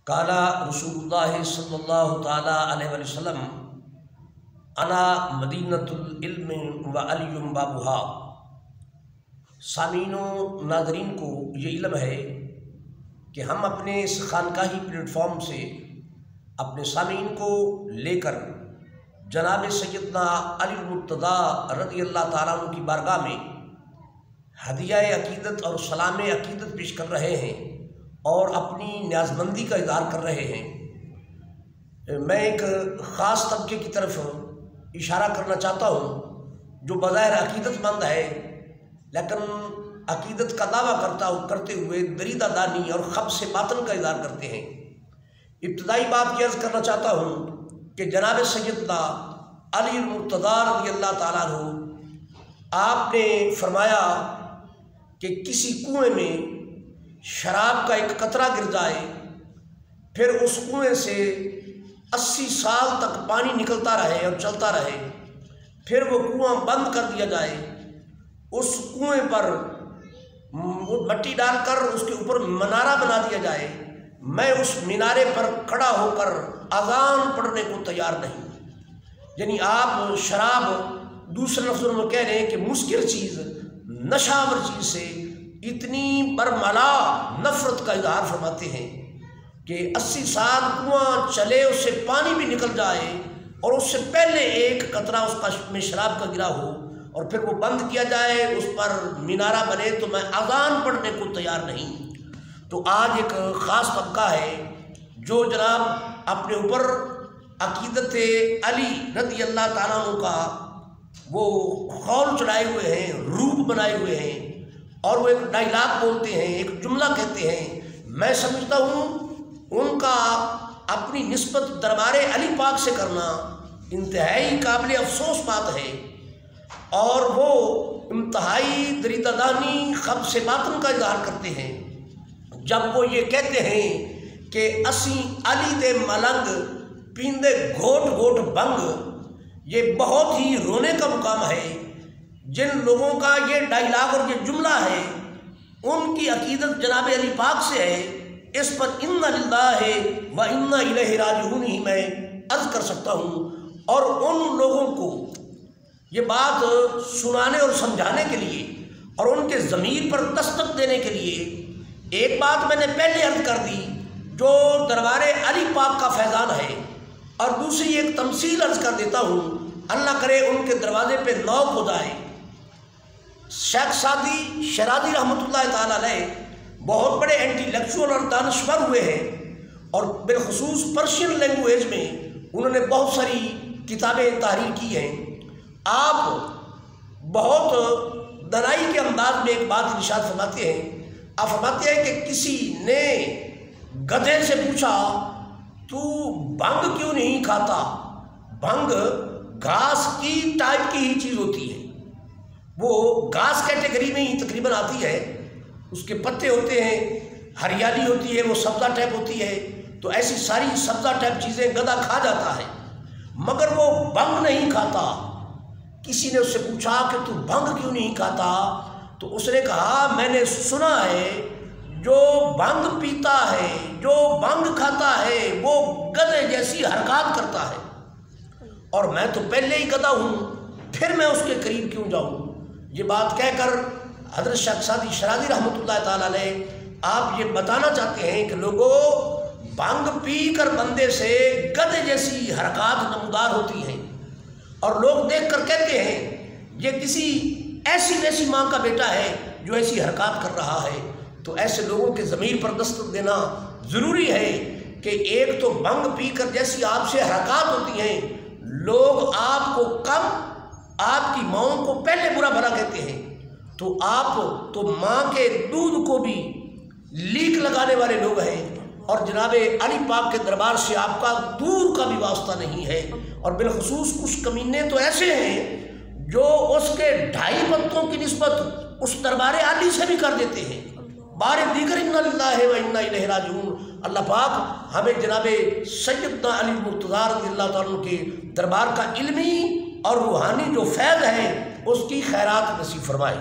قالا رسول اللہ صلی اللہ تعالیٰ علیہ وسلم انا مدینۃ العلم و علی بابھا۔ سامعین و ناظرین کو یہ علم ہے کہ ہم اپنے اس خانقاہی پلیٹ فارم سے اپنے سامعین کو لے کر جناب سیدنا علی المرتضیٰ رضی اللہ تعالیٰ عنہ کی بارگاہ میں ہدیہ عقیدت اور سلام عقیدت پیش کر رہے ہیں اور اپنی نیازمندی کا اظہار کر رہے ہیں۔ میں ایک خاص طبقے کی طرف اشارہ کرنا چاہتا ہوں جو بظاہر عقیدت مند ہے لیکن عقیدت کا دعویٰ کرتے ہوئے دریدہ دانی اور خبث باطن کا اظہار کرتے ہیں۔ ابتدائی بات یہ عرض کرنا چاہتا ہوں کہ جناب سیدنا علی المرتضیٰ رضی اللہ تعالیٰ عنہ آپ نے فرمایا کہ کسی کنویں میں شراب کا ایک قطرہ گر جائے، پھر اس کنویں سے 80 سال تک پانی نکلتا رہے اور چلتا رہے، پھر وہ کنواں بند کر دیا جائے، اس کنویں پر مٹی ڈال کر اس کے اوپر منارہ بنا دیا جائے، میں اس مینارے پر کھڑا ہو کر اذان پڑھنے کو تیار نہیں۔ یعنی آپ شراب دوسرے لفظوں میں کہہ رہے ہیں کہ مسکر چیز، نشاور چیز سے اتنی برملا نفرت کا اظہار فرماتے ہیں کہ 80 سال کنواں چلے، اس سے پانی بھی نکل جائے اور اس سے پہلے ایک قطرہ اس کا میں شراب کا گرا ہو اور پھر وہ بند کیا جائے، اس پر مینارہ بنے، تو میں اذان پڑھنے کو تیار نہیں۔ تو آج ایک خاص طبقہ ہے جو جناب اپنے اوپر عقیدت علی رضی اللہ تعالیٰ عنہ کا وہ خول چڑھائے ہوئے ہیں، روپ بنائے ہوئے ہیں، اور وہ ایک ڈائلاگ بولتے ہیں، ایک جملہ کہتے ہیں۔ میں سمجھتا ہوں ان کا اپنی نسبت دربار علی پاک سے کرنا انتہائی قابل افسوس بات ہے، اور وہ انتہائی دریدہ دانی خبث باطن کا اظہار کرتے ہیں جب وہ یہ کہتے ہیں کہ اسی علی دے ملنگ پیندے گھوٹ گھوٹ بنگ۔ یہ بہت ہی رونے کا مقام ہے۔ جن لوگوں کا یہ ڈائلاگ اور یہ جملہ ہے ان کی عقیدت جناب علی پاک سے ہے، اس پر انا للہ و انا الیہ راجعون ہی میں عرض کر سکتا ہوں۔ اور ان لوگوں کو یہ بات سنانے اور سمجھانے کے لیے اور ان کے ضمیر پر دستک دینے کے لیے ایک بات میں نے پہلے عرض کر دی جو دربار علی پاک کا فیضان ہے، اور دوسری ایک تمثیل عرض کر دیتا ہوں، اللہ کرے ان کے دروازے پہ نوک ہو جائے۔ شیخ سعدی شیرازی رحمۃ اللہ تعالیٰ علیہ بہت بڑے انٹیلیکچوئل اور دانشور ہوئے ہیں، اور بالخصوص پرشین لینگویج میں انہوں نے بہت ساری کتابیں تحریر کی ہیں۔ آپ بہت دنائی کے انداز میں ایک بات ارشاد فرماتے ہیں۔ آپ فرماتے ہیں کہ کسی نے گدھے سے پوچھا تو بھنگ کیوں نہیں کھاتا؟ بھنگ گھاس کی ٹائپ کی ہی چیز ہوتی ہے، وہ گھاس کیٹیگری میں ہی تقریباً آتی ہے، اس کے پتے ہوتے ہیں، ہریالی ہوتی ہے، وہ سبزہ ٹائپ ہوتی ہے، تو ایسی ساری سبزہ ٹائپ چیزیں گدھا کھا جاتا ہے، مگر وہ بھنگ نہیں کھاتا۔ کسی نے اس سے پوچھا کہ تو بھنگ کیوں نہیں کھاتا؟ تو اس نے کہا میں نے سنا ہے جو بھنگ پیتا ہے، جو بھنگ کھاتا ہے، وہ گدھے جیسی حرکات کرتا ہے، اور میں تو پہلے ہی گدھا ہوں، پھر میں اس کے قریب کیوں جاؤں؟ یہ بات کہہ کر حضرت شیخ سعدی شیرازی رحمۃ اللہ تعالیٰ علیہ آپ یہ بتانا چاہتے ہیں کہ لوگوں بھنگ پی کر بندے سے گدھے جیسی حرکات نمودار ہوتی ہیں، اور لوگ دیکھ کر کہتے ہیں یہ کسی ایسی ویسی ماں کا بیٹا ہے جو ایسی حرکات کر رہا ہے۔ تو ایسے لوگوں کے ضمیر پر دستک دینا ضروری ہے کہ ایک تو بھنگ پی کر جیسی آپ سے حرکات ہوتی ہیں، لوگ آپ کو کم، آپ کی ماؤں کو پہلے برا بھلا کہتے ہیں، تو آپ تو ماں کے دودھ کو بھی لیک لگانے والے لوگ ہیں، اور جناب علی پاک کے دربار سے آپ کا دور کا بھی واسطہ نہیں ہے۔ اور بالخصوص کچھ کمینے تو ایسے ہیں جو اس کے 2.5 پتوں کی نسبت اس دربار علی سے بھی کر دیتے ہیں۔ بار دیگر انا للہ و انا الیہ راجعون۔ اللہ پاک ہمیں جناب سیدنا علی المرتضیٰ رضی اللہ تعالیٰ کے دربار کا علمی اور روحانی جو فیض ہے اس کی خیرات نصیب فرمائے۔